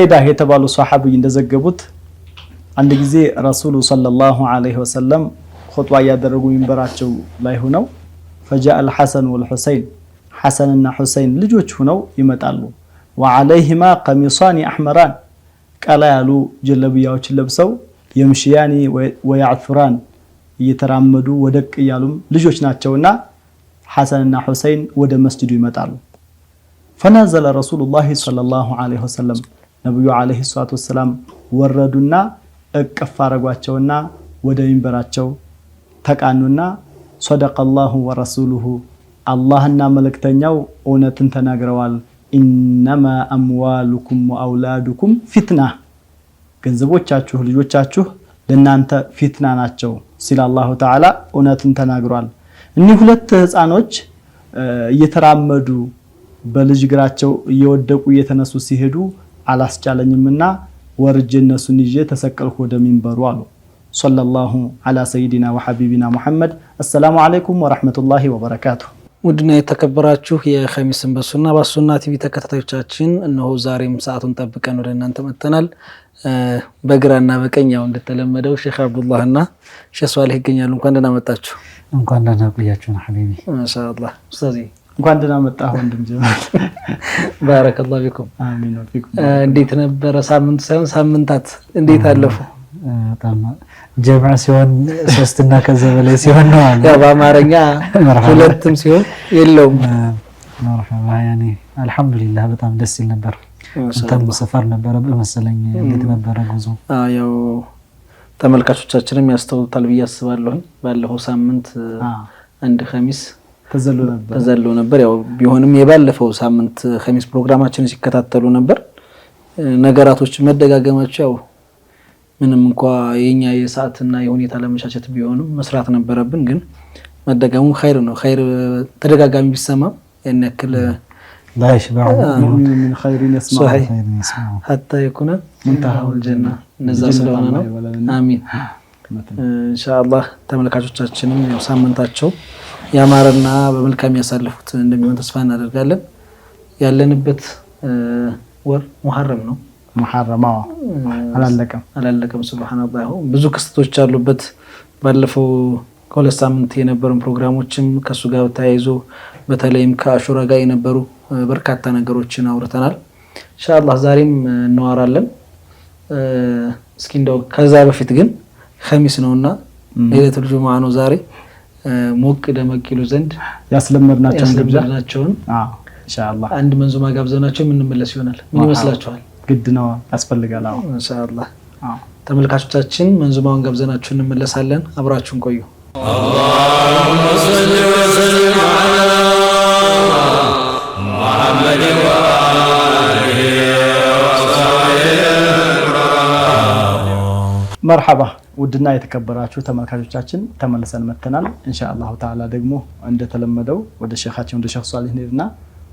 ቡረይዳ የተባሉ ሷሐቢ እንደዘገቡት አንድ ጊዜ ረሱሉ ሰለላሁ ዐለይሂ ወሰለም ኹጥባ ያደረጉ ሚንበራቸው ላይ ሆነው فجاء الحسن والحسين حسنና ሁሰይን ልጆች ሆነው ይመጣሉ وعليهما قميصان احمران ቀላ ያሉ ጀለብያዎችን ለብሰው يمشيان ويعثران እየተራመዱ ወደቅ ያሉም ልጆች ናቸውና حسنና ሁሰይን ወደ መስጂዱ ይመጣሉ فنزل رسول الله صلى الله عليه وسلم ነብዩ አለይሂ ሰላቱ ወሰለም ወረዱና እቅፍ አረጓቸውና ወደ ሚንበራቸው ተቃኑና صدق الله ورسوله اللهና መልእክተኛው እውነትን ተናግረዋል انما اموالكم واولادكم فتنه ገንዘቦቻችሁ ልጆቻችሁ ለናንተ ፊትና ናቸው ሲል አላሁ ተዓላ እውነትን ተናግሯል እኒ ሁለት ህፃኖች እየተራመዱ በልጅ ግራቸው እየወደቁ እየተነሱ ሲሄዱ አላስቻለኝምና ወርጄ እነሱን ይዤ ተሰቀልኩ ወደ ሚንበሩ አሉ ሰለላሁ ዐላ ሰይዲና ወሐቢቢና ሙሐመድ አሰላሙ አለይኩም ወራህመቱላሂ ወበረካቱሁ ውድና የተከበራችሁ የኸሚስን በሱና ቲቪ ተከታታዮቻችን እነሆ ዛሬም ሰዓቱን ጠብቀን ወደ እናንተ መጥተናል በግራና በቀኝ ያው እንደተለመደው ሼክ አብዱላህና ሼክ ሷሊህ ይገኛሉ እንኳን ደህና መጣችሁ እንኳን ደህና ቆያችሁና ሐቢቢ ማሻአላህ ኡስታዚ እንኳን ደህና መጣህ ወንድም ጀማል ባረከላሁ ፊኩም አሚን ወፊኩም እንዴት ነበር ሳምንታት እንዴት አለፉ በጣም ጀማዓ ሲሆን ሶስትና ከዛ በላይ ሲሆን ነው አለ ያው በአማርኛ ሁለትም ሲሆን የለውም መርሐባ ያኒ አልহামዱሊላህ በጣም ደስ ይል ነበር እንተም ሰፈር ነበር በመሰለኝ እንዴት ነበር ጉዞ ያው ተመልካቾቻችንም ያስተውሉታል ብዬ አስባለሁ ባለፈው ሳምንት አንድ ኸሚስ ተዘሎ ነበር ያው ቢሆንም የባለፈው ሳምንት ኸሚስ ፕሮግራማችንን ሲከታተሉ ነበር ነገራቶች መደጋገማቸው ያው ምንም እንኳን የኛ የሰዓትና የሁኔታ ለመሻቸት ቢሆንም መስራት ነበረብን ግን መደጋገሙ ኸይር ነው ኸይር ተደጋጋሚ ቢሰማ የነክል لا يشبع من خير يسمع حتى يكون منتهى الجنة نزل ስለሆነ አሚን ኢንሻአላህ ተመልካቾቻችንም ያው ሳምንታቸው ያማረና በመልካም ያሳልፉት እንደሚሆን ተስፋ እናደርጋለን ያለንበት ወር ሙሐረም ነው ሙሐረማው አላለቀም ሱብሃንአላህ ብዙ ክስተቶች አሉበት ባለፈው ከሁለት ሳምንት የነበረን ፕሮግራሞችም ከሱ ጋር ተያይዞ በተለይም ከአሹራ ጋር የነበሩ በርካታ ነገሮችን አውርተናል ኢንሻአላህ ዛሬም እንዋራለን እስኪ እንደው ከዛ በፊት ግን ኸሚስ ነውና ለይለቱል ጁሙዓ ነው ዛሬ ሞቅ ደመቅ ይሉ ዘንድ ያስለመድናቸውን ኢንሻአላህ አንድ መንዙማ ጋብዘናቸው የምንመለስ ይሆናል ምን ይመስላችኋል ግድ ነው ያስፈልጋል ኢንሻአላህ ተመልካቾቻችን መንዙማውን ጋብዘናቸው እንመለሳለን አብራችሁን ቆዩ اللهم صل وسلم على محمد وآله وصحبه مرحبا ውድና የተከበራችሁ ተመልካቾቻችን ተመልሰን መተናል ኢንሻአላህ ተዓላ ደግሞ እንደተለመደው ወደ ሼኻችን ወደ ሼክ ሷሊህ ነውና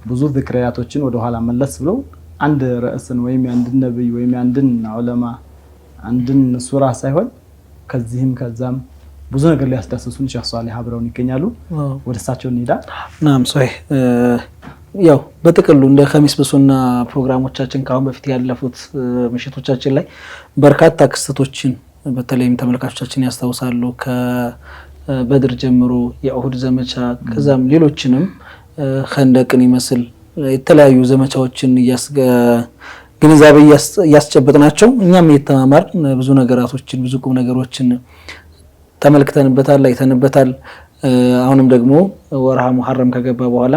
ብዙ ዝክሪያቶችን ወደ ኋላ መለስ ብለው አንድ ርዕስን ወይም አንድን ነብይ ወይም አንድን ዑለማ አንድን ሱራ ሳይሆን ከዚህም ከዛም ብዙ ነገር ሊያስዳስሱን ሼክ ሷሊህ አብረውን ይገኛሉ ወደ እሳቸው እንሄዳ ናም ሶይ ያው በጥቅሉ እንደ ኸሚስ በሱና ፕሮግራሞቻችን ካሁን በፊት ያለፉት ምሽቶቻችን ላይ በርካታ ክስተቶችን በተለይም ተመልካቾቻችን ያስታውሳሉ ከበድር ጀምሮ የኡሁድ ዘመቻ ከዛም ሌሎችንም ኸንደቅን ይመስል የተለያዩ ዘመቻዎችን ግንዛቤ ያስጨበጥናቸው እኛም እየተማማር ብዙ ነገራቶችን ብዙ ቁም ነገሮችን ተመልክተንበታል አይተንበታል አሁንም ደግሞ ወርሃ ሙሐረም ከገባ በኋላ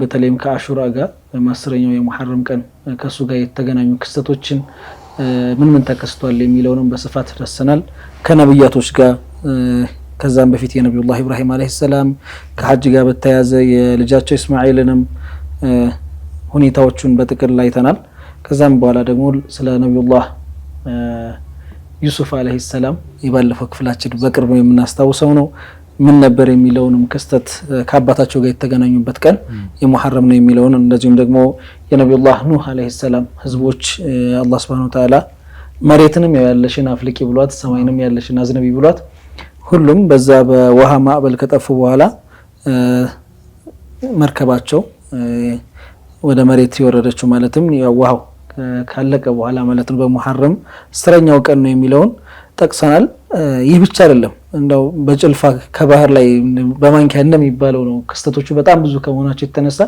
በተለይም ከአሹራ ጋር በማስረኛው የሙሐረም ቀን ከሱ ጋር የተገናኙ ክስተቶችን ምን ተከስቷል የሚለውንም በስፋት ተደሰናል ከነብያቶች ጋር ከዛም በፊት የነብዩላህ ኢብራሂም አለይሂ ሰላም ከሐጅ ጋር በተያያዘ የልጃቸው እስማኤልንም ሁኔታዎቹን በጥቅል ላይ አይተናል ከዛም በኋላ ደግሞ ስለ ነብዩላህ ዩሱፍ አለይሂ ሰላም የባለፈው ክፍላችን በቅርብ የምናስታውሰው ነው ምን ነበር የሚለውንም ክስተት ከአባታቸው ጋር የተገናኙበት ቀን የሙሐረም ነው የሚለውን እንደዚሁም ደግሞ የነብዩላህ ኑህ አለይሂ ሰላም ህዝቦች አላህ Subhanahu Wa Ta'ala መሬትንም ያለሽን አፍልቂ ብሏት ሰማይንም ያለሽን አዝነቢ ብሏት ሁሉም በዛ በውሃ ማዕበል ከጠፉ በኋላ መርከባቸው ወደ መሬት ይወረደችው ማለትም ያው ውሃው ካለቀ በኋላ ማለት ነው በሙሐረም 10ኛው ቀን ነው የሚለውን ጠቅሰናል። ይህ ብቻ አይደለም እንደው በጭልፋ ከባህር ላይ በማንኪያ እንደሚባለው ነው ክስተቶቹ በጣም ብዙ ከመሆናቸው የተነሳ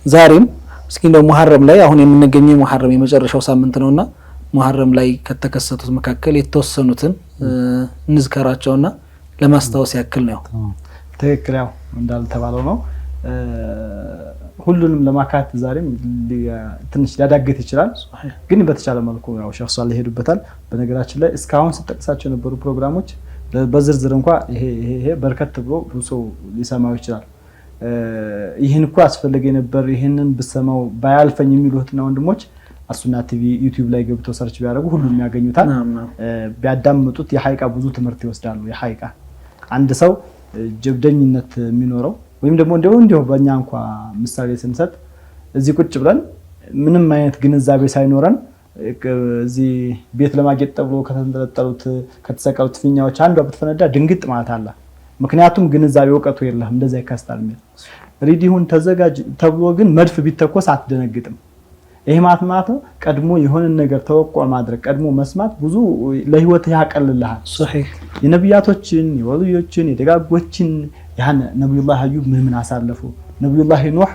ዛሬም እስኪ እንደው ሙሐረም ላይ አሁን የምንገኘው ሙሐረም የመጨረሻው ሳምንት ነውና ሙሐረም ላይ ከተከሰቱት መካከል የተወሰኑትን እንዝከራቸውና ለማስታወስ ያክል ነው። ትክክል ያው እንዳልተባለው ነው። ሁሉንም ለማካተት ዛሬም ትንሽ ሊያዳግት ይችላል፣ ግን በተቻለ መልኩ ያው ሼህ ሷሊህ ሄዱበታል። በነገራችን ላይ እስካሁን ስጠቅሳቸው የነበሩ ፕሮግራሞች በዝርዝር እንኳን ይሄ በርከት ብሎ ብዙ ሰው ሊሰማው ይችላል። ይህን እኮ አስፈልገ ነበር ይህንን ብሰማው ባያልፈኝ የሚሉትና ወንድሞች አሱና ቲቪ ዩቲዩብ ላይ ገብተው ሰርች ቢያደርጉ ሁሉም ያገኙታል። ቢያዳምጡት የሐቂቃ ብዙ ትምህርት ይወስዳሉ። የሐቂቃ አንድ ሰው ጀብደኝነት የሚኖረው ወይም ደግሞ እንደው በእኛ እንኳን ምሳሌ ስንሰጥ እዚህ ቁጭ ብለን ምንም አይነት ግንዛቤ ሳይኖረን እዚህ ቤት ለማጌጥ ተብሎ ከተንጠለጠሉት ከተሰቀሉት ፊኛዎች አንዷ ብትፈነዳ ድንግጥ ማለት አለ። ምክንያቱም ግንዛቤ እውቀቱ የለህም እንደዛ ይካስታል ማለት ሪዲሁን ተዘጋጅ ተብሎ ግን መድፍ ቢተኮስ አትደነግጥም። ይሄ ማለት ነው ቀድሞ የሆነ ነገር ተወቋ ማድረግ ቀድሞ መስማት ብዙ ለህይወት ያቀልልሃል። ሶሂህ የነብያቶችን የወልዮችን የደጋጎችን ያን ነብዩላህ አዩብ ምን አሳለፉ? ነብዩላህ ኑህ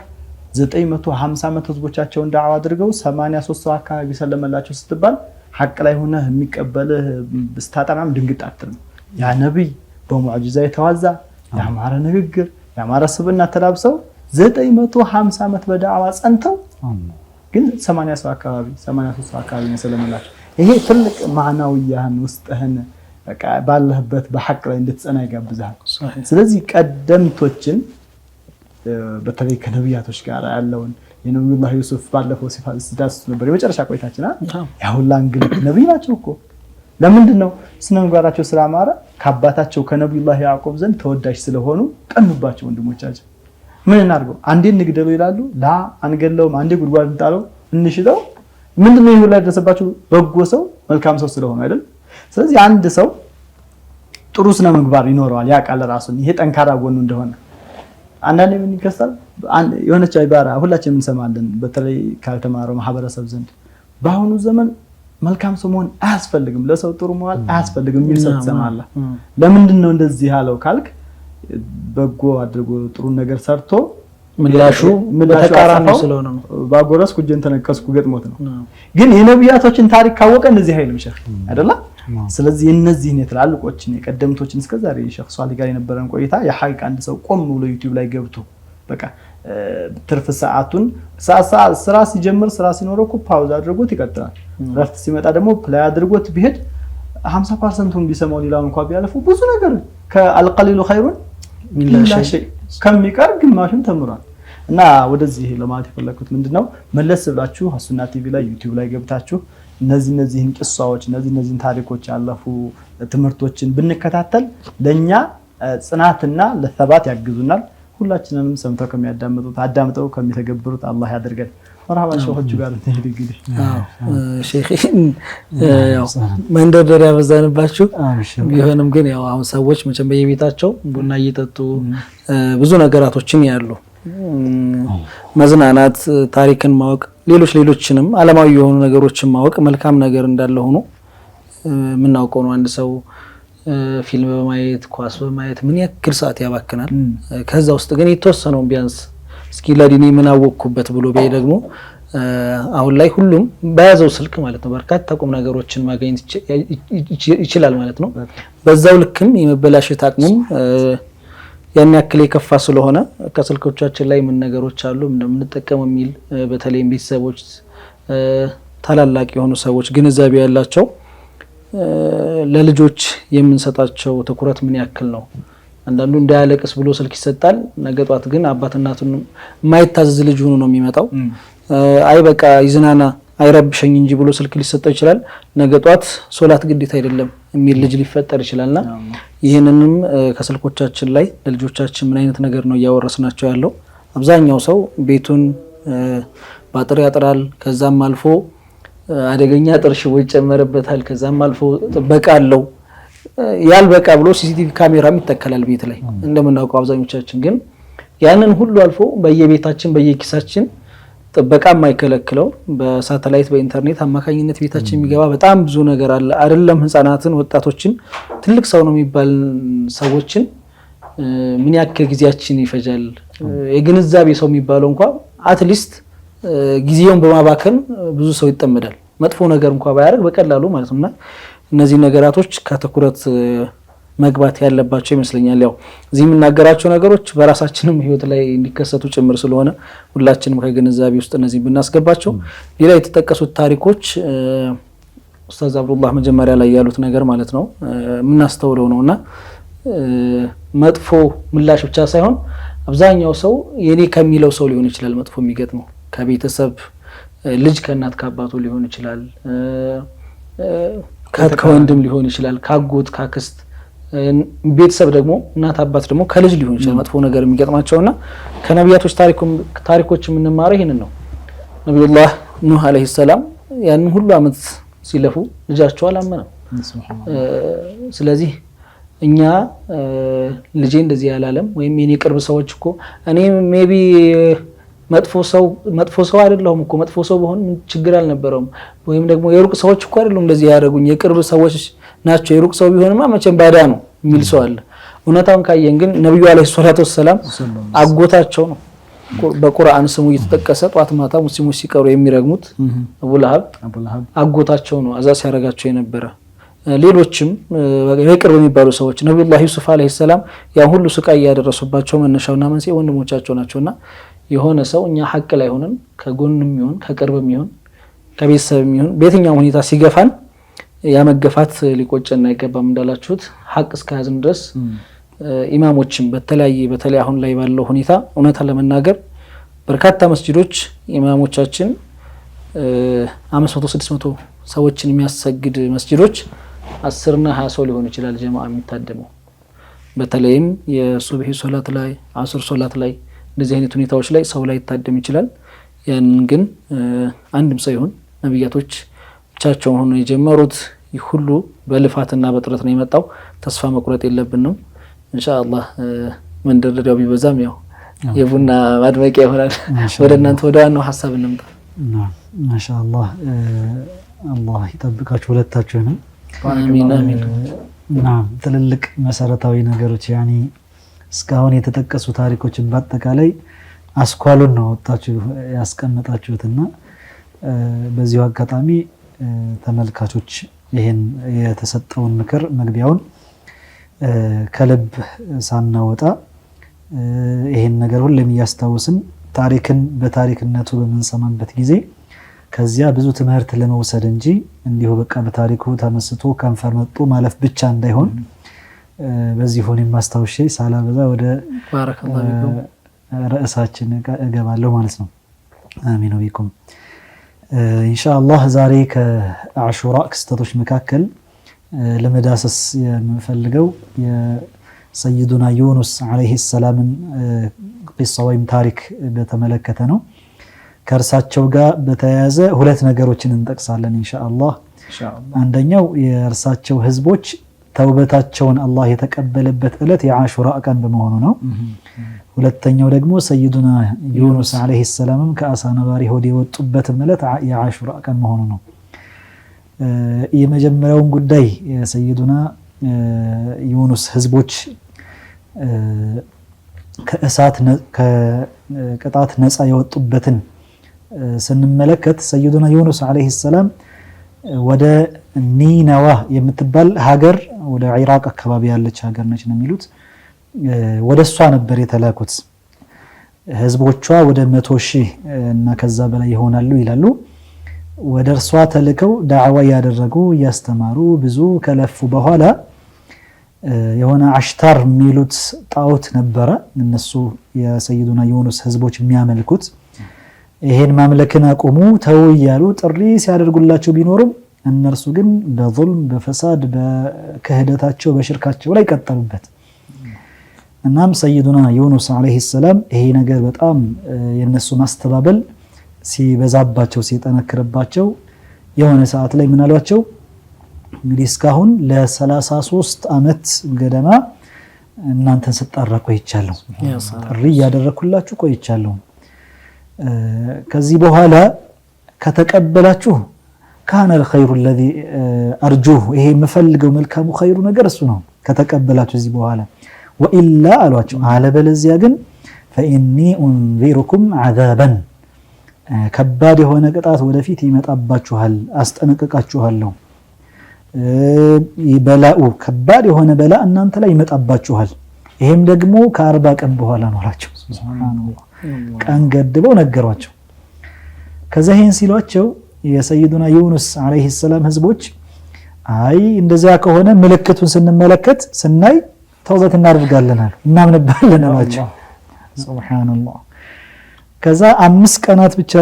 950 ዓመት ህዝቦቻቸውን ዳዕዋ አድርገው 83 ሰው አካባቢ ሰለመላቸው ስትባል ሐቅ ላይ ሆነ የሚቀበልህ በስታጣናም ድንግጥ አትልም። ያ ነብይ በሙዕጂዛ የተዋዛ ያማረ ንግግር ያማረ ስብዕና ተላብሰው 950 ዓመት በዳዕዋ ጸንተው ግን 80 ሰው አካባቢ 83 ሰው አካባቢ ሰለመላቸው። ይሄ ትልቅ ማዕናዊያን ውስጥህን በቃ ባለህበት በሐቅ ላይ እንድትጸና ይጋብዛል። ስለዚህ ቀደምቶችን በተለይ ከነብያቶች ጋር ያለውን የነብዩላህ ዩሱፍ ባለፈው ሲዳስ ነበር የመጨረሻ ቆይታችን ያሁላ እንግዲህ ነብይ ናቸው እኮ ለምንድን ነው ስነ ምግባራቸው ስላማረ ከአባታቸው ከነብዩላህ ያዕቆብ ዘንድ ተወዳጅ ስለሆኑ ቀኑባቸው ወንድሞቻቸው ምን እናርገው አንዴ እንግደለው ይላሉ ላ አንገለውም አንዴ ጉድጓድ እንጣለው እንሽለው ምንድነው ይሁላ ደረሰባቸው በጎ ሰው መልካም ሰው ስለሆነ አይደል። ስለዚህ አንድ ሰው ጥሩ ስነ ምግባር ይኖረዋል ያቃለ ራሱን ይሄ ጠንካራ ጎኑ እንደሆነ አንዳንዴ ምን ይከሳል የሆነች አይባራ ሁላችንም እንሰማለን በተለይ ካልተማረው ማህበረሰብ ዘንድ በአሁኑ ዘመን መልካም ሰው መሆን አያስፈልግም ለሰው ጥሩ መሆን አያስፈልግም የሚል ሰው ትሰማለህ። ለምንድን ነው እንደዚህ ያለው ካልክ በጎ አድርጎ ጥሩ ነገር ሰርቶ ምላሹ ተቃራኒ ስለሆነ ነው። ባጎረስኩ እጄን ተነከስኩ ገጥሞት ነው። ግን የነብያቶችን ታሪክ ካወቀ እንደዚህ አይልም ሼህ አይደለ። ስለዚህ እነዚህን የትላልቆችን የቀደምቶችን እስከዛሬ ሼህ ሷሊህ ጋር የነበረን ቆይታ የሐቂቃ አንድ ሰው ቆም ብሎ ዩቲዩብ ላይ ገብቶ በቃ ትርፍ ሰዓቱን ስራ ሲጀምር ስራ ሲኖረው እኮ ፓውዝ አድርጎት ይቀጥላል። ረፍት ሲመጣ ደግሞ ፕላይ አድርጎት ቢሄድ 50%ን ቢሰማው ሌላውን እንኳን ቢያለፉ ብዙ ነገር ከአልቀሊሉ ኸይሩን ሚን ሸይ ከሚቀር ግማሹን ተምሯል። እና ወደዚህ ለማለት የፈለኩት ምንድነው መለስ ብላችሁ አሱና ቲቪ ላይ ዩቲዩብ ላይ ገብታችሁ እነዚህን ቂሷዎች እነዚህን ታሪኮች ያለፉ ትምህርቶችን ብንከታተል ለኛ ጽናትና ለተባት ያግዙናል። ሁላችንም ሰምተው ከሚያዳምጡት አዳምጠው ከሚተገብሩት አላህ ያድርገን። መርሐባ ሸሆቹ ጋር እንግዲህ ሼኺን ያው መንደርደሪያ በዛንባችሁ ቢሆንም ግን ያው አሁን ሰዎች መቼም በየቤታቸው ቡና እየጠጡ ብዙ ነገራቶችን ያሉ መዝናናት ታሪክን ማወቅ ሌሎችንም ዓለማዊ የሆኑ ነገሮችን ማወቅ መልካም ነገር እንዳለ ሆኖ ምናውቀው ነው። አንድ ሰው ፊልም በማየት ኳስ በማየት ምን ያክል ሰዓት ያባክናል። ከዛ ውስጥ ግን የተወሰነው ቢያንስ እስኪ ለዲኔ ምን አወቅኩበት ብሎ ቢይ ደግሞ አሁን ላይ ሁሉም በያዘው ስልክ ማለት ነው በርካታ ቁም ነገሮችን ማግኘት ይችላል ማለት ነው። በዛው ልክም የመበላሸት አቅሙም ያን ያክል የከፋ ስለሆነ ከስልኮቻችን ላይ ምን ነገሮች አሉ እንደምንጠቀም የሚል በተለይ ቤተሰቦች ታላላቅ የሆኑ ሰዎች ግንዛቤ ያላቸው ለልጆች የምንሰጣቸው ትኩረት ምን ያክል ነው። አንዳንዱ እንዳያለቅስ ብሎ ስልክ ይሰጣል። ነገጧት ግን አባት እናቱን የማይታዘዝ ልጅ ሆኖ ነው የሚመጣው። አይ በቃ ይዝናና አይረብሸኝ እንጂ ብሎ ስልክ ሊሰጠው ይችላል። ነገጧት ሶላት ግዴታ አይደለም የሚል ልጅ ሊፈጠር ይችላልና ይሄንንም ከስልኮቻችን ላይ ለልጆቻችን ምን አይነት ነገር ነው ያወረስናቸው ያለው። አብዛኛው ሰው ቤቱን ባጥር ያጥራል። ከዛም አልፎ አደገኛ ጥርሽቦ ይጨመርበታል። ከዛም አልፎ ጥበቃ አለው። ያልበቃ ብሎ ሲሲቲቪ ካሜራም ይተከላል ቤት ላይ እንደምናውቀው አብዛኞቻችን። ግን ያንን ሁሉ አልፎ በየቤታችን በየኪሳችን ጥበቃ የማይከለክለው በሳተላይት በኢንተርኔት አማካኝነት ቤታችን የሚገባ በጣም ብዙ ነገር አለ። አይደለም ህፃናትን፣ ወጣቶችን፣ ትልቅ ሰው ነው የሚባል ሰዎችን ምን ያክል ጊዜያችን ይፈጃል። የግንዛቤ ሰው የሚባለው እንኳን አትሊስት ጊዜውን በማባከን ብዙ ሰው ይጠመዳል። መጥፎ ነገር እንኳን ባያደርግ በቀላሉ ማለት ነውና እነዚህ ነገራቶች ከትኩረት መግባት ያለባቸው ይመስለኛል። ያው እዚህ የምናገራቸው ነገሮች በራሳችንም ህይወት ላይ እንዲከሰቱ ጭምር ስለሆነ ሁላችንም ከግንዛቤ ውስጥ እነዚህ ብናስገባቸው። ሌላ የተጠቀሱት ታሪኮች ኡስታዝ አብዱላህ መጀመሪያ ላይ ያሉት ነገር ማለት ነው የምናስተውለው ነውና መጥፎ ምላሽ ብቻ ሳይሆን አብዛኛው ሰው የኔ ከሚለው ሰው ሊሆን ይችላል መጥፎ የሚገጥመው። ከቤተሰብ ልጅ ከእናት ከአባቱ ሊሆን ይችላል፣ ከወንድም ሊሆን ይችላል፣ ካጎት ካክስት። ቤተሰብ ደግሞ እናት አባት ደግሞ ከልጅ ሊሆን ይችላል መጥፎ ነገር የሚገጥማቸውና ከነቢያቶች ታሪኮች የምንማረው ይሄንን ነው። ነብዩላህ ኑህ አለይሂ ሰላም ያንን ሁሉ አመት ሲለፉ ልጃቸው አላመነም። ስለዚህ እኛ ልጄ እንደዚህ ያላለም ወይም የኔ ቅርብ ሰዎች እኮ እኔ ሜቢ መጥፎ ሰው አይደለሁም እኮ መጥፎ ሰው በሆን ችግር አልነበረውም፣ ወይም ደግሞ የሩቅ ሰዎች እኮ አይደሉም እንደዚህ ያደረጉኝ የቅርብ ሰዎች ናቸው፣ የሩቅ ሰው ቢሆንማ መቼም ባዳ ነው የሚል ሰው አለ። እውነታውን ካየን ግን ነብዩ አለይሂ ሰላቱ ወሰለም አጎታቸው ነው በቁርአን ስሙ እየተጠቀሰ ጧት ማታ ሙስሊሞች ሲቀሩ የሚረግሙት አቡ ለሀብ አጎታቸው ነው አዛ ሲያረጋቸው የነበረ። ሌሎችም የቅርብ የሚባሉ ሰዎች ነብዩላህ ዩሱፍ አለይሂ ሰላም ያ ሁሉ ስቃይ ያደረሱባቸው መነሻውና መንስኤ ወንድሞቻቸው ናቸውና የሆነ ሰው እኛ ሐቅ ላይ ሆነን ከጎንም ይሁን ከቅርብም ይሁን ከቤተሰብም ይሁን በየትኛው ሁኔታ ሲገፋን ያመገፋት ሊቆጨን አይገባም። እንዳላችሁት ሐቅ እስከያዝን ድረስ ኢማሞችም በተለይ አሁን ላይ ባለው ሁኔታ እውነታ ለመናገር በርካታ መስጂዶች ኢማሞቻችን 500 600 ሰዎችን የሚያሰግድ መስጂዶች 10 እና 20 ሰው ሊሆን ይችላል ጀማዓ የሚታደመው። በተለይም የሱብሂ ሶላት ላይ አስር ሶላት ላይ እንደዚህ አይነት ሁኔታዎች ላይ ሰው ላይ ይታደም ይችላል። ያንን ግን አንድም ሰው ይሁን ነብያቶች ብቻቸውን ሆነው የጀመሩት ሁሉ በልፋትና በጥረት ነው የመጣው። ተስፋ መቁረጥ የለብንም። ኢንሻአላህ መንደርደሪያው ቢበዛም ያው የቡና ማድመቂያ ይሆናል። ወደ እናንተ ወደ ዋናው ሐሳብ እንምጣ። ማሻአላህ አላህ ይጠብቃችሁ ሁለታችሁንም። አሚን አሚን። ትልልቅ መሰረታዊ ነገሮች ያኒ እስካሁን የተጠቀሱ ታሪኮችን በአጠቃላይ አስኳሉን ነው ወጣችሁ ያስቀመጣችሁትና በዚሁ አጋጣሚ ተመልካቾች ይሄን የተሰጠውን ምክር መግቢያውን ከልብ ሳናወጣ ይሄን ነገር ሁሌም እያስታወስን ታሪክን በታሪክነቱ በመንሰማበት ጊዜ ከዚያ ብዙ ትምህርት ለመውሰድ እንጂ እንዲሁ በቃ በታሪኩ ተመስጦ ከንፈር መጥቶ ማለፍ ብቻ እንዳይሆን በዚህ ሆነ ማስታወሻ ሳላበዛ ወደ ባረከላሁ ርዕሳችን እገባለሁ ማለት ነው። አሚን ወቢኩም። ኢንሻአላህ ዛሬ ከአሹራ ክስተቶች መካከል ለመዳሰስ የምፈልገው የሰይዱና ዩኑስ አለይሂ ሰላምን ቂሳ ወይም ታሪክ በተመለከተ ነው። ከእርሳቸው ጋር በተያያዘ ሁለት ነገሮችን እንጠቅሳለን ኢንሻአላህ። አንደኛው የእርሳቸው ህዝቦች ተውበታቸውን አላህ የተቀበለበት ዕለት የአሹራ ቀን በመሆኑ ነው። ሁለተኛው ደግሞ ሰይዱና ዩኑስ አለይሂ ሰላምም ከአሳ ነባሪ ሆድ የወጡበት ዕለት የአሹራ ቀን መሆኑ ነው። የመጀመሪያውን ጉዳይ የሰይዱና ዩኑስ ህዝቦች ከእሳት ከቅጣት ነፃ የወጡበትን ስንመለከት ሰይዱና ዩኑስ አለይሂ ሰላም ወደ ኒነዋ የምትባል ሀገር ወደ ኢራቅ አካባቢ ያለች ሀገር ነች ነው የሚሉት። ወደሷ ነበር የተላኩት። ህዝቦቿ ወደ 100,000 እና ከዛ በላይ ይሆናሉ ይላሉ። ወደ እርሷ ተልከው ዳዕዋ ያደረጉ ያስተማሩ ብዙ ከለፉ በኋላ የሆነ አሽታር የሚሉት ጣዖት ነበረ እነሱ የሰይዱና ዩኑስ ህዝቦች የሚያመልኩት። ይሄን ማምለክን አቁሙ ተው እያሉ ጥሪ ሲያደርጉላቸው ቢኖርም እነርሱ ግን በظلم በፈሳድ በክህደታቸው በሽርካቸው ላይ ቀጠሉበት። እናም ሰይዱና ዩኑስ አለይሂ ሰላም ይሄ ነገር በጣም የነሱ ማስተባበል ሲበዛባቸው ሲጠነክርባቸው የሆነ ሰዓት ላይ ምን አሏቸው? እንግዲህ እስካሁን ለ33 አመት ገደማ እናንተን ስጣራ ቆይቻለሁ፣ ጥሪ ያደረኩላችሁ ቆይቻለሁ። ከዚህ በኋላ ከተቀበላችሁ ካነ الخير الذي ارجوه ይሄ የምፈልገው መልካሙ ኸይሩ ነገር እሱ ነው ከተቀበላችሁ እዚህ በኋላ ወኢላ አሏቸው አለበለዚያ ግን فاني انذركم عذابا ከባድ የሆነ ቅጣት ወደፊት ይመጣባችኋል አስጠነቅቃችኋለሁ ይበላኡ ከባድ የሆነ በላ እናንተ ላይ ይመጣባችኋል ይሄም ደግሞ ከ40 ቀን በኋላ ነው አላቸው ሱብሃንአላህ ቀን ገድበው ነገሯቸው ከዛ ይሄን ሲሏቸው የሰይዱና ዩኑስ አለይሂ ሰላም ህዝቦች አይ እንደዚያ ከሆነ ምልክቱን ስንመለከት ስናይ ተውበት እናደርጋለን አሉ እናምንባለን አላቸው ሱብሃንአላህ ከዛ 5 ቀናት ብቻ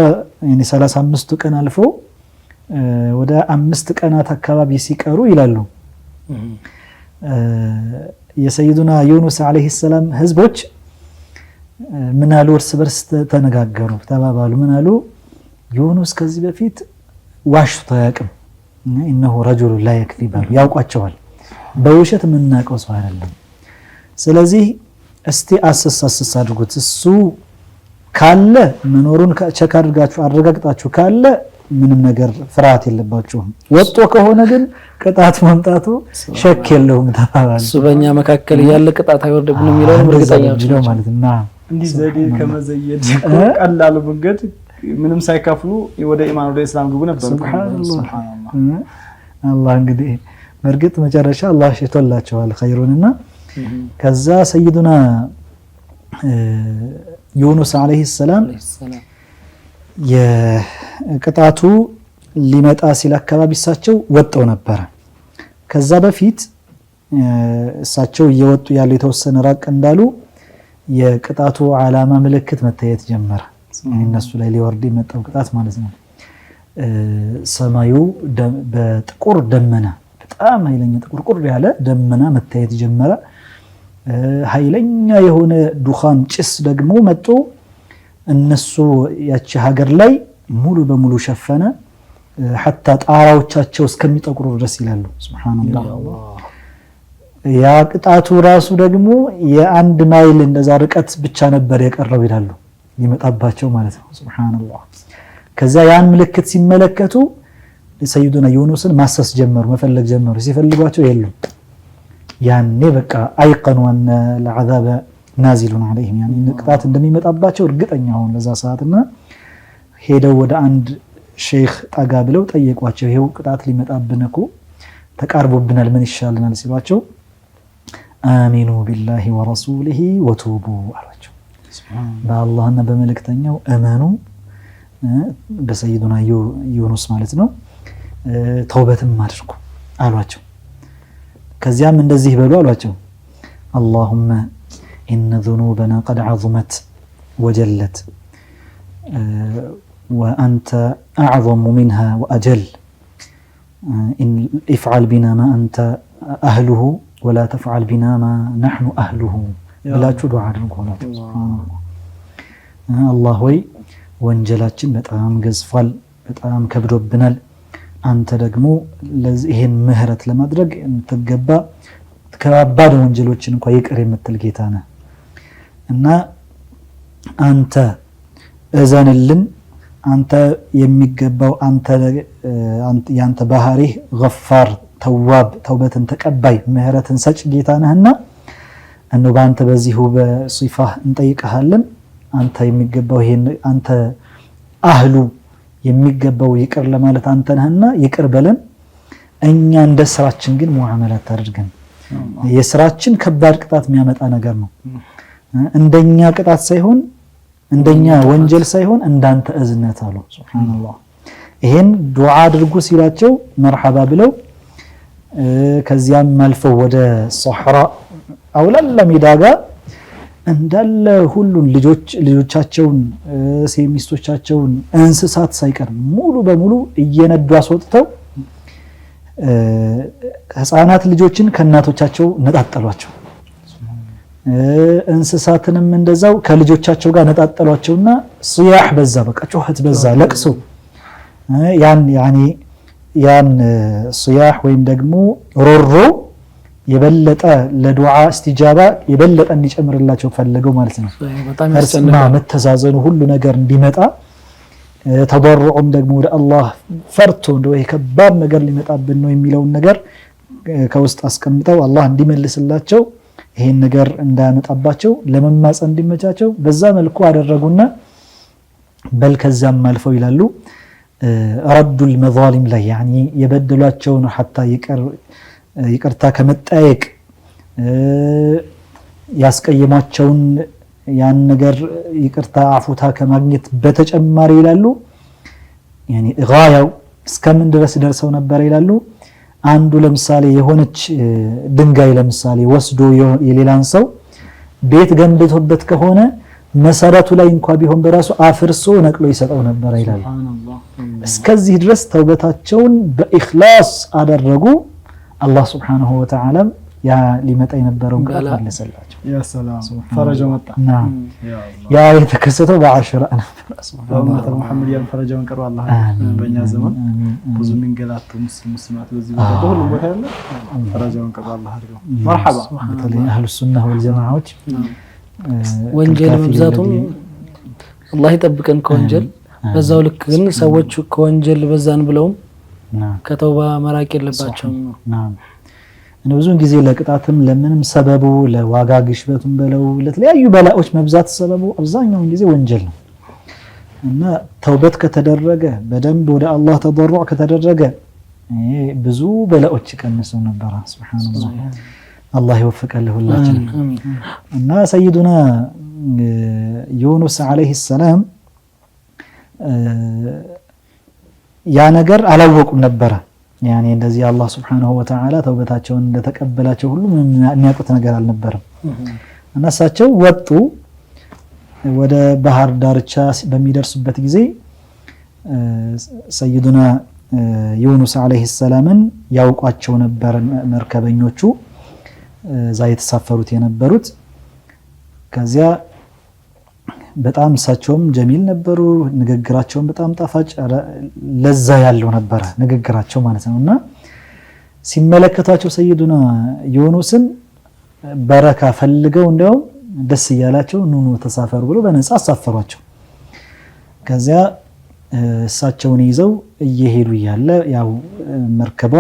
ያኒ 35ቱ ቀን አልፎ ወደ 5 ቀናት አካባቢ ሲቀሩ ይላሉ የሰይዱና ዩኑስ አለይሂ ሰላም ህዝቦች ምን አሉ እርስ በርስ ተነጋገሩ ተባባሉ ምን አሉ ዩኑስ ከዚህ በፊት ዋሽቶ ያቅም انه رجل لا يكذب ያውቋቸዋል በውሸት ምንናቀው ሰው አይደለም ስለዚህ እስቲ አሰሳስ አድርጉት እሱ ካለ መኖሩን ቸክ አድርጋችሁ አረጋግጣችሁ ካለ ምንም ነገር ፍርሃት የለባችሁም ወጥቶ ከሆነ ግን ቅጣት መምጣቱ ሸክ የለውም ተባባሉ እሱ በእኛ መካከል ያለ ቅጣት አይወርድብንም የሚለው እርግጠኛዎች ነው ማለት እና እንዲህ ዘዴ ከመዘየድ ቀላሉ መንገድ ምንም ሳይከፍሉ ወደ ኢማን ወደ እስላም ግቡ ነበር ሱብሃንአላህ አላህ እንግዲህ በርግጥ መጨረሻ አላህ ሽቶላቸዋል ኸይሩንና ከዛ ሰይዱና ዩኑስ አለይሂ ሰላም የቅጣቱ ሊመጣ ሲል አካባቢ እሳቸው ወጥተው ነበር ከዛ በፊት እሳቸው እየወጡ ያሉ የተወሰነ ራቅ እንዳሉ የቅጣቱ ዓላማ ምልክት መታየት ጀመረ እነሱ ላይ ሊወርድ የመጣው ቅጣት ማለት ነው ሰማዩ በጥቁር ደመና በጣም ኃይለኛ ጥቁር ያለ ደመና መታየት ጀመረ ኃይለኛ የሆነ ዱኻን ጭስ ደግሞ መጥቶ እነሱ ያቺ ሀገር ላይ ሙሉ በሙሉ ሸፈነ حتى ጣራዎቻቸው እስከሚጠቁሩ ድረስ ይላሉ ሱብሃንአላህ ያ ቅጣቱ ራሱ ደግሞ የአንድ ማይል እንደዛ ርቀት ብቻ ነበር የቀረው ይላሉ ይመጣባቸው ማለት ነው ሱብሃንአላህ ከዛ ያን ምልክት ሲመለከቱ ሰይዱና ዩኑስን ማሰስ ጀመሩ መፈለግ ጀመሩ ሲፈልጓቸው የሉም ያኔ በቃ አይቀኑ ان العذاب نازل عليهم يعني ቅጣት እንደሚመጣባቸው እርግጠኛ ሆኑ ለዛ ሰዓትና ሄደው ወደ አንድ ሼክ ጠጋ ብለው ጠየቋቸው ይሄው ቅጣት ሊመጣብንኩ ተቃርቦብናል ምን ይሻለናል ሲሏቸው አሚኑ ቢላሂ ወረሱሊሂ ወቱቡ አላቸው በአላህና በመልእክተኛው አመኑ በሰይዱና ዩኑስ ማለት ነው ተውበትም አድርጉ አሏቸው ከዚያም እንደዚህ በሉ አሏቸው اللهم إن ذنوبنا قد عظمت وجلت وأنت أعظم منها وأجل إن افعل بنا ما أنت أهله ولا تفعل بنا ما نحن أهله بلا دعاء አድርጉ الله ወይ ወንጀላችን በጣም ገዝፏል በጣም ከብዶብናል አንተ ደግሞ ለዚህን ምህረት ለማድረግ የምትገባ ከባድ ወንጀሎችን እንኳን ይቅር የምትል ጌታ ነህ እና አንተ እዘንልን አንተ የሚገባው ያንተ ባህሪህ ገፋር ተዋብ ተውበትን ተቀባይ ምህረትን ሰጭ ጌታ ነህና እንደ ባንተ በዚሁ በሲፋህ እንጠይቀሃለን አንተ የሚገባው ይሄን አንተ አህሉ የሚገባው ይቅር ለማለት አንተ ነህና ይቅር በለን እኛ እንደ ስራችን ግን ሙአመላት አድርገን የስራችን ከባድ ቅጣት የሚያመጣ ነገር ነው እንደኛ ቅጣት ሳይሆን እንደኛ ወንጀል ሳይሆን እንዳንተ እዝነት አሉ ሱብሃንአላህ ይሄን ዱዓ አድርጉ ሲላቸው መርሐባ ብለው ከዚያም ማልፈው ወደ ሶህራ አውላላ ሜዳጋ እንዳለ ሁሉን ልጆቻቸውን ሚስቶቻቸውን እንስሳት ሳይቀር ሙሉ በሙሉ እየነዱ አስወጥተው ህፃናት ልጆችን ከናቶቻቸው ነጣጠሏቸው እንስሳትንም እንደዛው ከልጆቻቸው ጋር ነጣጠሏቸውና ሱያህ በዛ በቃ ጩኸት በዛ ለቅሶ ያን ሱያህ ወይም ደግሞ ሮሮ የበለጠ ለዱዓ እስቲጃባ የበለጠ እንዲጨምርላቸው ፈልገው ማለት ነው። በጣም ያስጨንቃል። መተዛዘኑ ሁሉ ነገር እንዲመጣ ተضرعም ደግሞ ወደ አላህ ፈርቶ እንደው ይሄ ከባድ ነገር ሊመጣብን ነው የሚለውን ነገር ከውስጥ አስቀምጠው አላህ እንዲመልስላቸው ይሄን ነገር እንዳያመጣባቸው ለመማፀን እንዲመቻቸው በዛ መልኩ አደረጉና በል ከዛም አልፈው ይላሉ ረዱል መዛሊም ላይ ያኒ የበደሏቸውን ሐታ ይቅርታ ከመጠየቅ ያስቀየማቸውን ያን ነገር ይቅርታ አፉታ ከማግኘት በተጨማሪ ይላሉ ያኒ ጋያው እስከምን ድረስ ደርሰው ነበር ይላሉ አንዱ ለምሳሌ የሆነች ድንጋይ ለምሳሌ ወስዶ የሌላን ሰው ቤት ገንብቶበት ከሆነ መሰረቱ ላይ እንኳን ቢሆን በራሱ አፍርሶ ነቅሎ ይሰጠው ነበር ይላሉ እስከዚህ ድረስ ተውበታቸውን በኢኽላስ አደረጉ አላህ Subhanahu Wa Ta'ala ያ ሊመጣ የነበረው ቃል መለሰላቸው ያ ሰላም ፈረጃው መጣ ያ የተከሰተው በአሽራ ነበር ሱብሃንአላህ ሙሐመድ ያን ፈረጃውን ቀርባ አላህ በእኛ ዘመን ብዙ መንገላቱ ሙስሊማት በዚህ ሁሉ ቦታ ያለ ፈረጃውን ቀርባ አላህ አድርገው መርሐባ በተለይ አህሉ ሱናህ ወል ጀማዓዎች ወንጀል መብዛቱም አላህ ይጠብቀን ከወንጀል በዛው ልክ ግን ሰዎች ከወንጀል በዛን ብለውም ከተውባ መራቅ የለባቸውም ነው ብዙውን ጊዜ ለቅጣትም ለምንም ሰበቡ ለዋጋ ግሽበቱም በለው ለተለያዩ በላዎች መብዛት ሰበቡ አብዛኛውን ጊዜ ወንጀል ነው እና ተውበት ከተደረገ በደንብ ወደ አላህ ተضرع ከተደረገ ብዙ በላዎች ይቀንሱ ነበር ሱብሃንአላህ አላህ ይወፍቀን ለሁላችንም እና ሰይዱና ዩኑስ አለይሂ ሰላም ያ ነገር አላወቁም ነበር ያኔ እንደዚህ አላህ Subhanahu Wa Ta'ala ተውበታቸውን እንደተቀበላቸው ሁሉ የሚያውቁት ነገር አልነበረም እና እሳቸው ወጡ ወደ ባህር ዳርቻ በሚደርሱበት ጊዜ ሰይዱና ዩኑስ አለይሂ ሰላምን ያውቋቸው ነበር መርከበኞቹ ዛ የተሳፈሩት የነበሩት ከዚያ በጣም እሳቸውም ጀሚል ነበሩ ንግግራቸውም በጣም ጣፋጭ ለዛ ያለው ነበር ንግግራቸው ማለት ነውና ሲመለከታቸው ሰይዱና ዩኑስን በረካ ፈልገው እንደው ደስ ይያላቸው ኑኑ ተሳፈሩ ብሎ በነፃ አሳፈሯቸው ከዚያ እሳቸውን ይዘው እየሄዱ ያለ ያው መርከቧ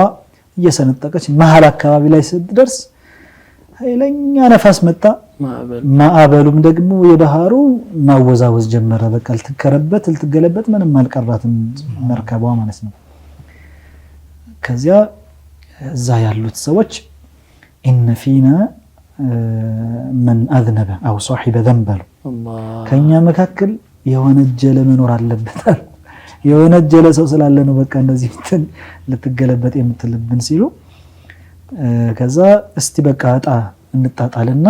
እየሰነጠቀች መሃል አካባቢ ላይ ስትደርስ ኃይለኛ ነፋስ መጣ ማዕበሉም ደግሞ የባህሩ ማወዛወዝ ጀመረ በቃ ልትከረበት ልትገለበት ምንም አልቀራትም መርከቧ ማለት ነው ከዚያ እዛ ያሉት ሰዎች ኢነ ፊና من اذنب او صاحب ذنب ከኛ መካከል የወነጀለ መኖር አለበት የወነጀለ ሰው ስላለ ነው በቃ እንደዚህ ልትገለበት የምትልብን ሲሉ ከዛ እስቲ በቃ አጣ እንጣጣልና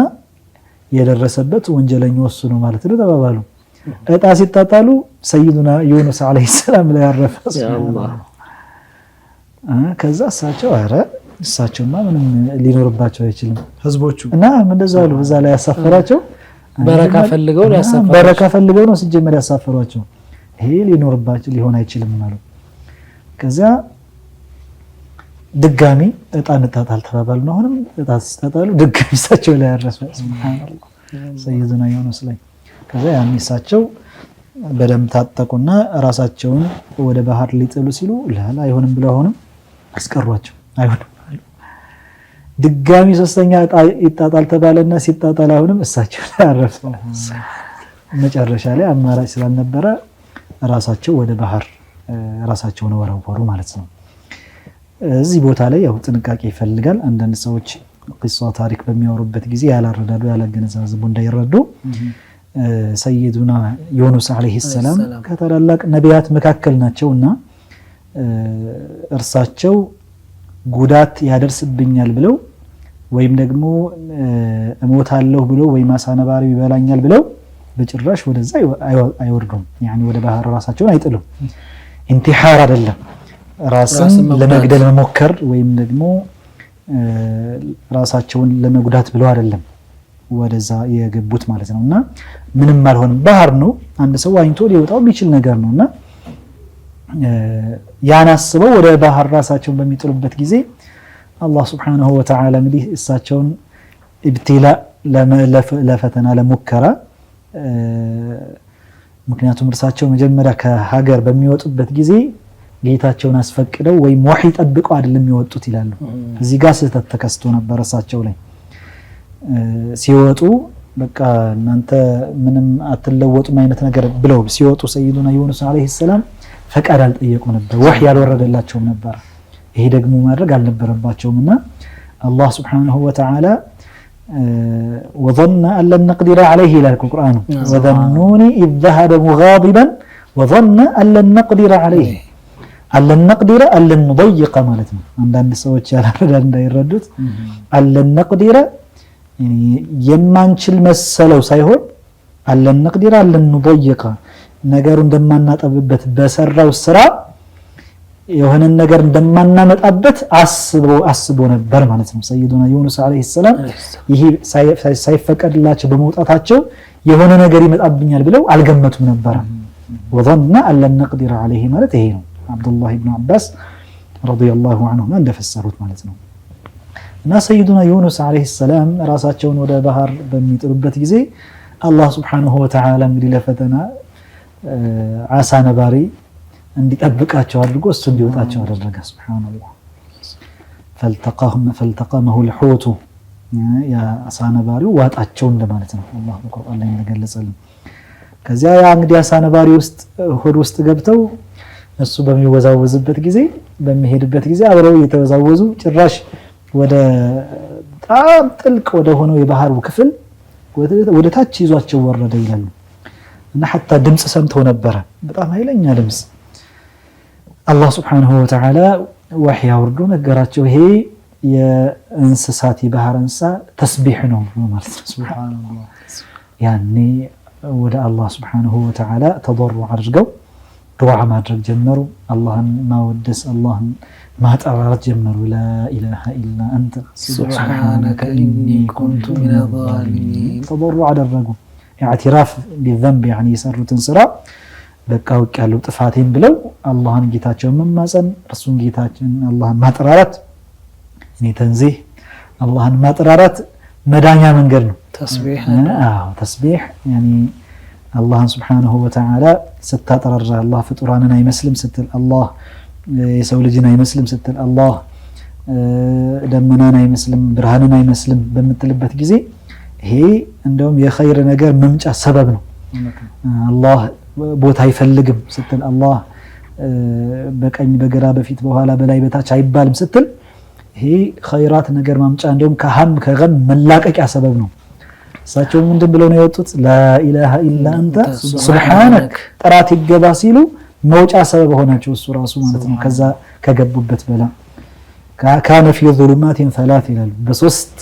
የደረሰበት ወንጀለኛው እሱ ነው ማለት ነው ተባባሉ እጣ ሲጣጣሉ ሰይዱና ዩኑስ አለይሂ ሰላም ላይ ያረፈ ሱብሃንአላህ ከዛ እሳቸውማ ምንም ሊኖርባቸው አይችልም ህዝቦቹ እና እንደዛ አሉ በዛ ላይ ያሳፈራቸው በረካ ፈልገው ነው ሲጀመር ያሳፈሯቸው ይሄ ሊኖርባቸው ሊሆን አይችልም ማለት ከዛ ድጋሚ እጣ እንጣጣል ተባባሉ ነው አሁንም እጣ ሲጣጣሉ ድጋሚ እሳቸው ላይ ያረፈ ሱብሃንአላህ ሰይዱና ዩኑስ ላይ ከዛ ያንሳቸው በደም ታጠቁና ራሳቸውን ወደ ባህር ሊጥሉ ሲሉ ላላ አይሆንም ብለው አሁንም አስቀሯቸው አይሆንም ድጋሚ ሶስተኛ እጣ ይጣጣል ተባለና ሲጣጣል አሁንም እሳቸው ላይ ያረፈ መጨረሻ ላይ አማራጭ ስላልነበረ ራሳቸው ወደ ባህር ራሳቸውን ወረወሩ ማለት ነው እዚህ ቦታ ላይ ያው ጥንቃቄ ይፈልጋል አንዳንድ ሰዎች ቂሷ ታሪክ በሚያወሩበት ጊዜ ያላረዳዱ ያላገነዛዝቡ እንዳይረዱ ሰይዱና ዩኑስ አለይሂ ሰላም ከተላላቅ ነቢያት መካከል ናቸውና እርሳቸው ጉዳት ያደርስብኛል ብለው ወይም ደግሞ እሞታለሁ ብለው ወይ ማሳነባሪ ይበላኛል ብለው በጭራሽ ወደዛ አይወርዱም ያኒ ወደ ባህር ራሳቸውን አይጥሉም ኢንቲሃር አይደለም ራስን ለመግደል መሞከር ወይም ደግሞ ራሳቸውን ለመጉዳት ብለው አይደለም ወደዛ የገቡት ማለት ነውና ምንም አልሆነም ባህር ነው አንድ ሰው አይንቶ ሊወጣው የሚችል ነገር ነውና ያናስበው ወደ ባህር ራሳቸውን በሚጥሉበት ጊዜ አላህ ሱብሓነሁ ወተዓላ እንግዲህ እሳቸውን ኢብቲላ ለፈተና ለሙከራ ምክንያቱም እርሳቸው መጀመሪያ ከሀገር በሚወጡበት ጊዜ ጌታቸውን አስፈቅደው ወይም ወህይ ጠብቀው አይደለም የሚወጡት ይላሉ። እዚህ ጋር ስህተት ተከስቶ ነበር እሳቸው ላይ ሲወጡ በቃ እናንተ ምንም አትለወጡም አይነት ነገር ብለው ሲወጡ ሰይዱና ዩኑስ አለይሂ ሰላም ፈቃድ አልጠየቁም ነበር፣ ወህይ አልወረደላቸውም ነበር። ይሄ ደግሞ ማድረግ አልነበረባቸውምና አላህ ሱብሓነሁ ወተዓላ وظن أن لن نقدر عليه إلى القرآن وظنوني إذ ذهب مغاضبا وظن أن لن نقدر عليه أن لن نقدر أن لن نضيق مالتنا عندنا سوتش على ردان يردد أن لن نقدر يعني يمانشل مسلو سايهون أن لن نقدر أن لن نضيق نجار عندما نتقبل بسرة والسرع የሆነ ነገር እንደማናመጣበት አስቦ ነበር ማለት ነው። ሰይዱና ዩኑስ አለይሂ ሰላም ይሄ ሳይፈቀድላቸው በመውጣታቸው የሆነ ነገር ይመጣብኛል ብለው አልገመቱም ነበር። وظن أن لن نقدر عليه ማለት ይሄ ነው። አብዱላህ ኢብኑ አባስ ረዲየላሁ ዐንሁማ እንደፈሰሩት ማለት ነው። እና ሰይዱና ዩኑስ አለይሂ ሰላም ራሳቸውን ወደ ባህር በሚጥሉበት ጊዜ አላህ ሱብሓነሁ ወተዓላ እንግዲህ ለፈተና ዓሳ ነባሪ እንዲጠብቃቸው አድርጎ እሱ እንዲወጣቸው አደረገ። ሱብሃንአላህ فالتقمه الحوت ያ አሳ ነባሪው ዋጣቸው እንደማለት ነው። አላህ በቁርአን ላይ እንደገለጸልን ከዚያ ያ እንግዲህ አሳ ነባሪ ውስጥ ሆድ ውስጥ ገብተው እሱ በሚወዛወዝበት ጊዜ በሚሄድበት ጊዜ አብረው እየተወዛወዙ ጭራሽ ወደ በጣም ጥልቅ ወደ ሆነው የባህሩ ክፍል ወደ ታች ይዟቸው ወረደ ይላሉ። እና حتى ድምጽ ሰምተው ነበረ፣ በጣም ኃይለኛ ድምጽ። አላህ ሱብሓነሁ ወተዓላ ወህይ አውርዶ ነገራቸው። ይሄ የእንስሳት የባህር እንስሳ ተስቢህ ነው ማለት ነው። ሱብሃንአላህ። ያኔ ወደ አላህ ሱብሓነሁ ወተዓላ ተضرع አድርገው ዱዓ ማድረግ ጀመሩ። አላህን ማወደስ፣ አላህን ማጠራት ጀመሩ። ላ ኢላሃ ኢላ አንተ ሱብሃነከ ኢኒ ኩንቱ ሚነ ዛሊሚን። ተضرع አደረጉ። ኢዕቲራፍ ቢዘንብ يعني የሰሩትን ስራ በቃ ወቅያለው ጥፋቴን ብለው አላህን ጌታቸውን መማፀን፣ እርሱን ጌታችን አላህን ማጠራራት። እኔ ተንዚህ አላህን ማጠራራት መዳኛ መንገድ ነው። ተስቢህ ተስቢህ يعني አላህን ሱብሓነሁ ወተዓላ ስታጠራራ አላህ ፍጡራንን አይመስልም ስትል፣ አላህ የሰው ልጅን አይመስልም ስትል፣ አላህ ደመናን አይመስልም ብርሃንን አይመስልም በምትልበት ጊዜ ይሄ እንደውም የኸይር ነገር መምጫ ሰበብ ነው። አላህ ቦታ አይፈልግም ስትል፣ አላህ በቀኝ በግራ በፊት በኋላ በላይ በታች አይባልም ስትል፣ ይሄ ኸይራት ነገር ማምጫ እንደውም ከሀም ከገም መላቀቂያ ሰበብ ነው። እሳቸው ምንድን ብለው ነው የወጡት? ላኢላሃ ኢላ አንተ ሱብሃነክ ጥራት ይገባ ሲሉ መውጫ ሰበብ ሆናቸው እሱ ራሱ ማለት ነው። ከዛ ከገቡበት በላ ካነ ፊ ዙሉማቲን ሰላት ይላሉ፣ በሶስት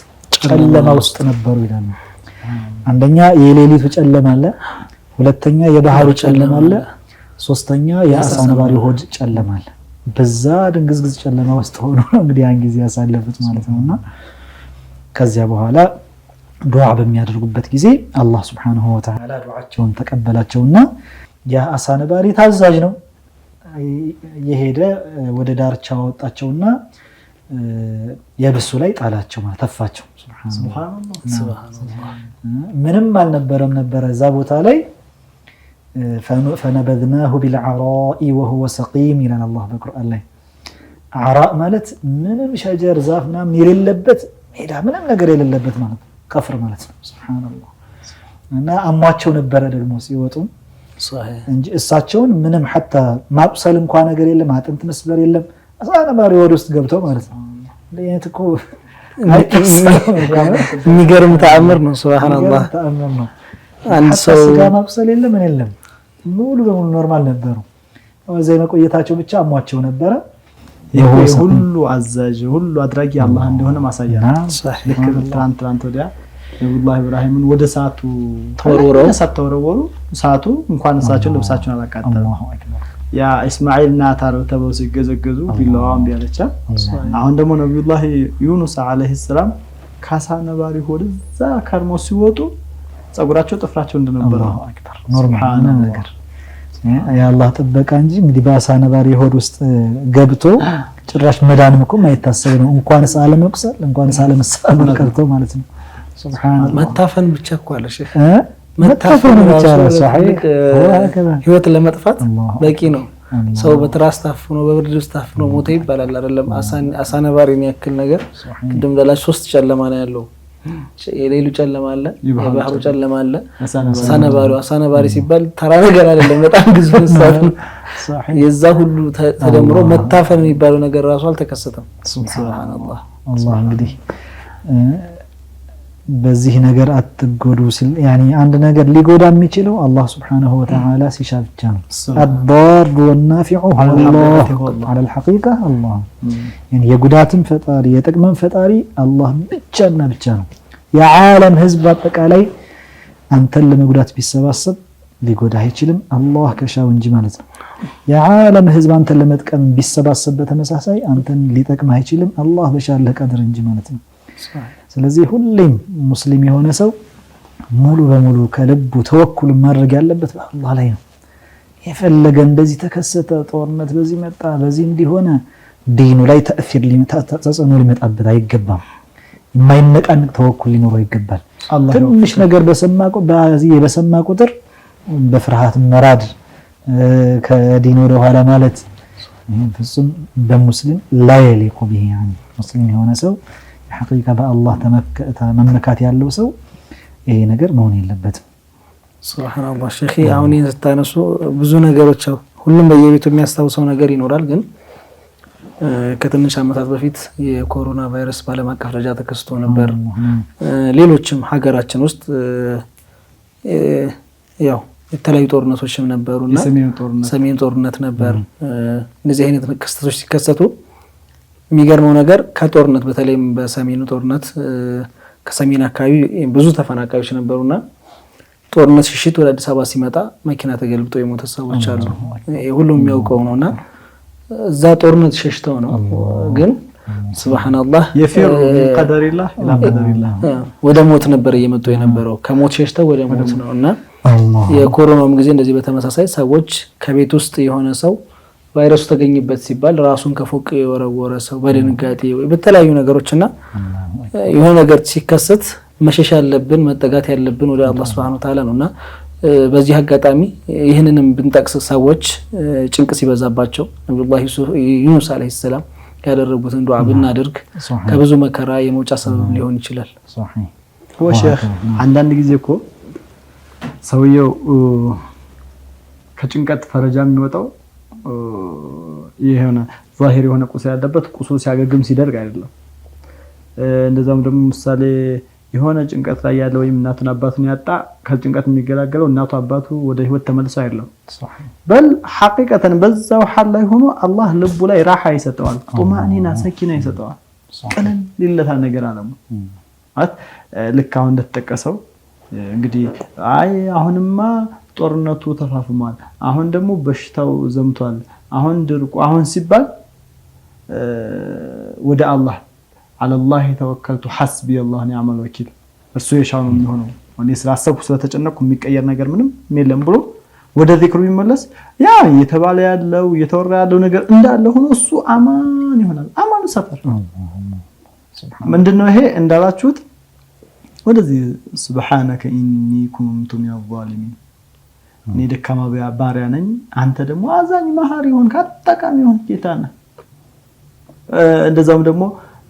ጨለማ ውስጥ ነበሩ ይላሉ። አንደኛ የሌሊቱ ጨለማ አለ፣ ሁለተኛ የባህሩ ጨለማ አለ፣ ሶስተኛ የአሳ ነባሪ ሆድ ጨለማ አለ። በዛ ድንግዝግዝ ጨለማ ውስጥ ሆኖ እንግዲህ ያን ጊዜ ያሳለፉት ማለት ነውና ከዚያ በኋላ ዱዓ በሚያደርጉበት ጊዜ አላህ ሱብሓነሁ ወተዓላ ዱዓቸውን ተቀበላቸውና ያ አሳ ነባሪ ታዛዥ ነው፣ የሄደ ወደ ዳርቻ ወጣቸውና የብሱ ላይ ጣላቸው ማለት ተፋቸው። ሱብሃንአላህ ምንም አልነበረም ነበረ እዛ ቦታ ላይ። فنبذناه بالعراء وهو سقيم ይላል አላህ በቁርአን ላይ። ዓራእ ማለት ምንም ሸጀር ዛፍ ምናምን የሌለበት ሜዳ ምንም ነገር የሌለበት ማለት ነው፣ ከፍር ማለት ነው። ሱብሃንአላህ እና አሟቸው ነበረ ደግሞ ሲወጡ እንጂ እሳቸውን ምንም حتى ማቁሰል እንኳን ነገር የለም፣ አጥንት መስበር የለም። አሳ ነባሪ ወደ ውስጥ ገብተው ማለት ነው። ለየት እኮ የሚገርም ተአምር ነው። ሱብሃንአላህ ተአምር ነው። አንድ ሰው ጋር ማቁሰል የለም ምን የለም፣ ሙሉ በሙሉ ኖርማል ነበሩ። ወዘ መቆየታቸው ብቻ አሟቸው ነበረ። ይሄ ሁሉ አዛዥ ሁሉ አድራጊ አላህ እንደሆነ ማሳያ ነው። ልክ ትናንት ወዲያ ነብዩላህ ኢብራሂምን ወደ ሰዓቱ ተወረወሩ። ሰዓቱ እንኳን እሳቸው ልብሳቸውን አላቃጠሉ። ያ እስማኤልና ታር ተበው ሲገዘገዙ ቢላዋም ቢያለቻ። አሁን ደግሞ ነብዩላህ ዩኑስ አለይሂ ሰላም ካሳ ነባሪ ወደዛ ከርሞ ሲወጡ ጸጉራቸው ጥፍራቸው እንደነበረ ኖርማል ነገር የአላህ ጥበቃ እንጂ እንግዲህ በአሳ ነባሪ ሆድ ውስጥ ገብቶ ጭራሽ መዳንም እኮ የማይታሰብ ነው። እንኳንስ አለመቁሰል እንኳንስ አለመሳል ቀርቶ ማለት ነው። ሱብሃንአላህ መታፈን ብቻ እኮ አለ ሼህ መታፈን ብቻ ነው። ህይወት ለመጥፋት በቂ ነው። ሰው በትራስ ታፍኖ በብርድ ልብስ ታፍኖ ሞተ ይባላል አይደለም? አሳ ነባሪን ያክል ነገር ቅድም ላላችሁ 3 ጨለማ ነው ያለው። የሌሉ ጨለማ አለ፣ የባህሩ ጨለማ አለ፣ አሳ ነባሪ ሲባል ተራ ነገር አይደለም፣ በጣም ግዙፍ እንስሳት ነው። የዛ ሁሉ ተደምሮ መታፈን የሚባለው ነገር ራሱ አልተከሰተም። ሱብሃንአላህ። አላህ እንግዲህ በዚህ ነገር አትጎዱ ሲል ያኒ አንድ ነገር ሊጎዳ የሚችለው አላህ Subhanahu Wa Ta'ala ሲሻ ብቻ ነው። الضار والنافع الله على الحقيقة الله يعني የጉዳትም ፈጣሪ የጥቅምም ፈጣሪ አላህ ብቻና ብቻ ነው። የዓለም ህዝብ አጠቃላይ አንተን ለመጉዳት ቢሰባሰብ ሊጎዳ አይችልም አላህ ከሻው እንጂ ማለት ነው። የዓለም ህዝብ አንተን ለመጥቀም ቢሰባሰብ በተመሳሳይ አንተን ሊጠቅም አይችልም አላህ በሻለ ቀድር እንጂ ማለት ነው። ስለዚህ ሁሌም ሙስሊም የሆነ ሰው ሙሉ በሙሉ ከልቡ ተወኩል ማድረግ ያለበት በአላህ ላይ ነው። የፈለገ እንደዚህ ተከሰተ ጦርነት በዚህ መጣ በዚህ እንዲሆነ ዲኑ ላይ ተአثير ተጽዕኖ ሊመጣበት አይገባም። የማይነቃነቅ ተወኩል ሊኖረው ይገባል። ትንሽ ነገር በሰማ ቁጥር በፍርሃት መራድ ከዲኑ ወደ ኋላ ማለት ፍጹም በሙስሊም ላይ ሊቆ ቢሄ يعني ሙስሊም የሆነ ሰው ሐቂቃ በአላህ መመካት ያለው ሰው ይሄ ነገር መሆን የለበትም። ሱብሃንአላህ። ሼኺ አሁን የታነሱ ብዙ ነገሮች ሁሉም በየቤቱ የሚያስታውሰው ነገር ይኖራል። ግን ከትንሽ ዓመታት በፊት የኮሮና ቫይረስ በዓለም አቀፍ ደረጃ ተከስቶ ነበር። ሌሎችም ሀገራችን ውስጥ ያው የተለያዩ ጦርነቶችም ነበሩና ሰሜን ጦርነት ነበር። እነዚህ አይነት ክስተቶች ሲከሰቱ የሚገርመው ነገር ከጦርነት በተለይም በሰሜኑ ጦርነት ከሰሜን አካባቢ ብዙ ተፈናቃዮች ነበሩና ጦርነት ሽሽት ወደ አዲስ አበባ ሲመጣ መኪና ተገልብጦ የሞቱ ሰዎች አሉ። ሁሉም የሚያውቀው ነውና እዛ ጦርነት ሸሽተው ነው። ግን ሱብሃንአላህ የፊሩ ቀደሪላህ ኢላ ቀደሪላህ ወደ ሞት ነበር እየመጡ የነበረው። ከሞት ሸሽተው ወደ ሞት ነውና የኮሮናውም ጊዜ እንደዚህ በተመሳሳይ ሰዎች ከቤት ውስጥ የሆነ ሰው ቫይረሱ ተገኝበት ሲባል ራሱን ከፎቅ የወረወረ ሰው በድንጋጤ በተለያዩ ነገሮችና የሆነ ነገር ሲከሰት መሸሽ ያለብን መጠጋት ያለብን ወደ አላህ Subhanahu Wa Ta'ala ነውና በዚህ አጋጣሚ ይህንንም ብንጠቅስ ሰዎች ጭንቅ ሲበዛባቸው ነብዩላህ ዩኑስ አለይሂ ሰላም ያደረጉትን ዱዓ ብናደርግ ከብዙ መከራ የመውጫ ሰበብ ሊሆን ይችላል። ሷሂህ ወሸህ አንዳንድ ጊዜ እኮ ሰውየው ከጭንቀት ፈረጃ የሚወጣው የሆነ ዛሂር የሆነ ቁስ ያለበት ቁሱ ሲያገግም ሲደርግ አይደለም። እንደዛም ደግሞ ምሳሌ የሆነ ጭንቀት ላይ ያለ ወይም እናቱን አባቱን ያጣ ከጭንቀት የሚገላገለው እናቱ አባቱ ወደ ህይወት ተመልሰው አይደለም። በል ሐቂቀተን በዛው ሐል ላይ ሆኖ አላህ ልቡ ላይ ራሓ ይሰጠዋል፣ ጡማኒና ሰኪና ይሰጠዋል። ቀለል ይለታል ነገር አለሙ ማለት ልክ አሁን እንደተጠቀሰው እንግዲህ አይ አሁንማ ጦርነቱ ተፋፍሟል፣ አሁን ደግሞ በሽታው ዘምቷል፣ አሁን ድርቁ አሁን ሲባል ወደ አላህ አለላህ ተወከልቱ ሐስቢ አላህ ኒዕመል ወኪል እርሱ የሻው ነው የሚሆነው እኔ ስላሰብኩ ስለተጨነቅኩ የሚቀየር ነገር ምንም የለም ብሎ ወደ ዚክሩ ይመለስ። ያ እየተባለ ያለው እየተወራ ያለው ነገር እንዳለ ሆኖ እሱ አማን ይሆናል። አማን ሰፈር ምንድነው ይሄ እንዳላችሁት ወደዚህ ሱብሃነከ ኢኒ ኩንቱ ሚነል ዛሊሚን እኔ ደካማ ባሪያ ነኝ አንተ ደግሞ አዛኝ መሐሪ ሆን ካጠቃሚ ሆን ጌታ ነህ። እንደዛውም ደግሞ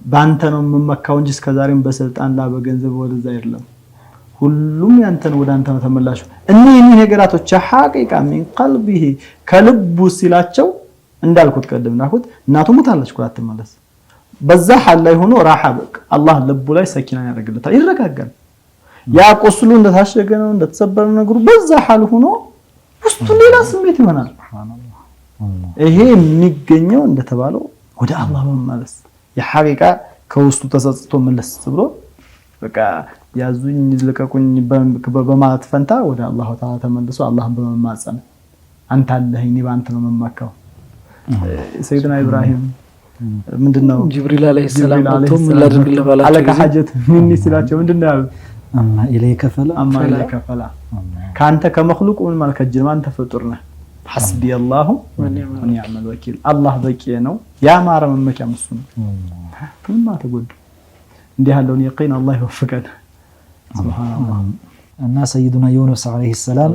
ባንተ ነው የምመካው እንጂ እስከዛሬም በስልጣን ላይ በገንዘብ ወደዛ አይደለም ሁሉም ያንተን ወደ አንተ ተመላሹ። እነኚህ ነገራቶች ሐቂቃ ሚን ቀልቢሂ ከልቡ ሲላቸው እንዳልኩት ቀደምናኩት እናቱ ሞታለች ኩራት ተመለስ በዛ ሐል ላይ ሆኖ ራሓ በቃ አላህ ልቡ ላይ ሰኪና ያደርግለታል፣ ይረጋጋል። ያ ቁስሉ እንደታሸገ ነው እንደተሰበረ ነገሩ በዛ ሐል ሆኖ ውስጡ ሌላ ስሜት ይሆናል። ይሄ የሚገኘው እንደተባለው ወደ አላህ መመለስ የሐቂቃ ከውስጡ ተሰጽቶ መለስ ብሎ በቃ ያዙኝ ልቀቁኝ በማለት ፈንታ ወደ አላህ ተዓላ ተመልሶ አላህን በመማጸን አንተ አለህኝ ባንተ ነው መመካው። ሰይድና ኢብራሂም ምንድነው ጅብሪል አለይሂ ሰላም መጥቶ ምን ላድርግልህ ባላቸው አለካ ሐጀት ምን ሲላቸው ምንድነው ያሉት? አማ ኢለይከ ፈላ ካንተ ከመخلوق ምን ማልከጅም አንተ ፍጡር ነህ ሐስቢየላሁ ወኒዕመል ወኪል አላህ በቂ ነው ያማረ መመኪያ እሱ ነው ምንም አትጎዱ እንዲህ ያለውን የቂን አላህ ይወፍቀን ሱብሃንአላህ እና ሰይዱና ዩኑስ አለይሂ ሰላም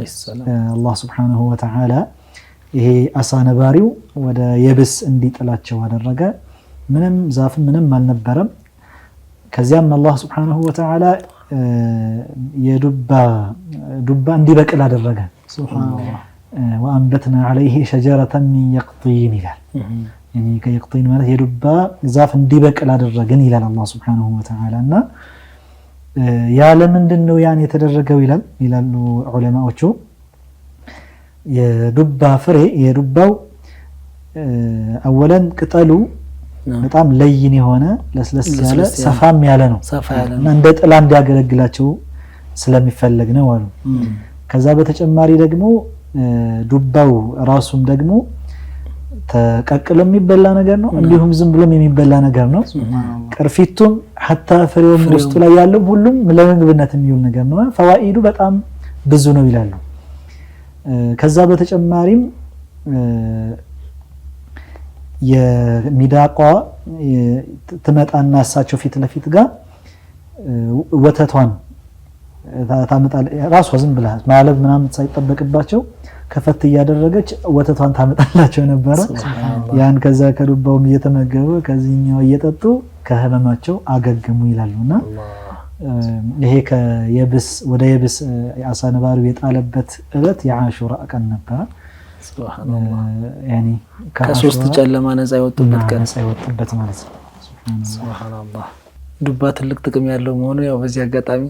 አላህ ሱብሓነሁ ወተዓላ ይሄ አሳ ነባሪው ወደ የብስ እንዲጥላቸው አደረገ ምንም ዛፍ ምንም አልነበረም ከዚያም አላህ ሱብሓነሁ ወተዓላ የዱባ እንዲበቅል አደረገ ሱብሃንአላህ وأنبتنا عليه شجرة من يقطين ይላል يعني ከيقطين ማለት የዱባ ዛፍ እንዲበቅል አደረገን ይላል አላህ Subhanahu Wa Ta'ala እና ያለ ምንድነው ያን የተደረገው ይላሉ ዑለማዎቹ የዱባ ፍሬ የዱባው አወለን ቅጠሉ በጣም ለይን የሆነ ለስለስ ያለ ሰፋም ያለ ነው እና እንደ ጥላ እንዲያገለግላቸው ስለሚፈልግ ነው አሉ ከዛ በተጨማሪ ደግሞ ዱባው ራሱም ደግሞ ተቀቅሎ የሚበላ ነገር ነው እንዲሁም ዝም ብሎም የሚበላ ነገር ነው ቅርፊቱም hatta ፍሬውም ውስጡ ላይ ያለው ሁሉም ለምግብነት የሚውል ነገር ነው ፈዋኢዱ በጣም ብዙ ነው ይላሉ ከዛ በተጨማሪም የሚዳቋ ትመጣና እሳቸው ፊት ለፊት ጋር ወተቷን ታመጣለ ራሷ ዝም ብላ ማለብ ምናምን ሳይጠበቅባቸው ከፈት ያደረገች ወተቷን ታመጣላቸው ነበር ያን ከዛ ከዱባውም እየተመገቡ ከዚህኛው እየጠጡ ከህመማቸው አገገሙ ይላሉና ይሄ ከየብስ ወደ የብስ አሳ ነባሪው የጣለበት እለት የአሹራ ቀን ነበር ሱብሃንአላህ ያኒ ከሶስት ጨለማ ነፃ የወጡበት ማለት ነው ሱብሃንአላህ ዱባ ትልቅ ጥቅም ያለው መሆኑ ያው በዚህ አጋጣሚ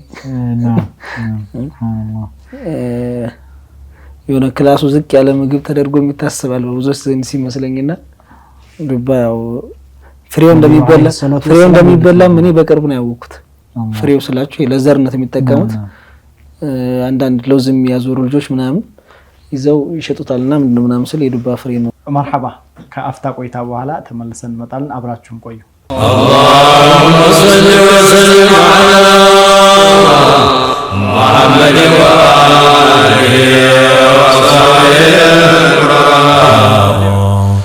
የሆነ ክላሱ ዝቅ ያለ ምግብ ተደርጎ የሚታሰባል በብዙዎች ዘንድ ሲመስለኝና ዱባ ያው ፍሬው እንደሚበላ እኔ በቅርብ ነው ያወቅኩት ፍሬው ስላችሁ ለዘርነት የሚጠቀሙት አንዳንድ ለውዝም ያዞሩ ልጆች ምናምን ይዘው ይሸጡታልና ምናምን ስለ የዱባ ፍሬ ነው መርሐባ ከአፍታ ቆይታ በኋላ ተመልሰን እንመጣለን አብራችሁን ቆዩ اللهم صل وسلم على محمد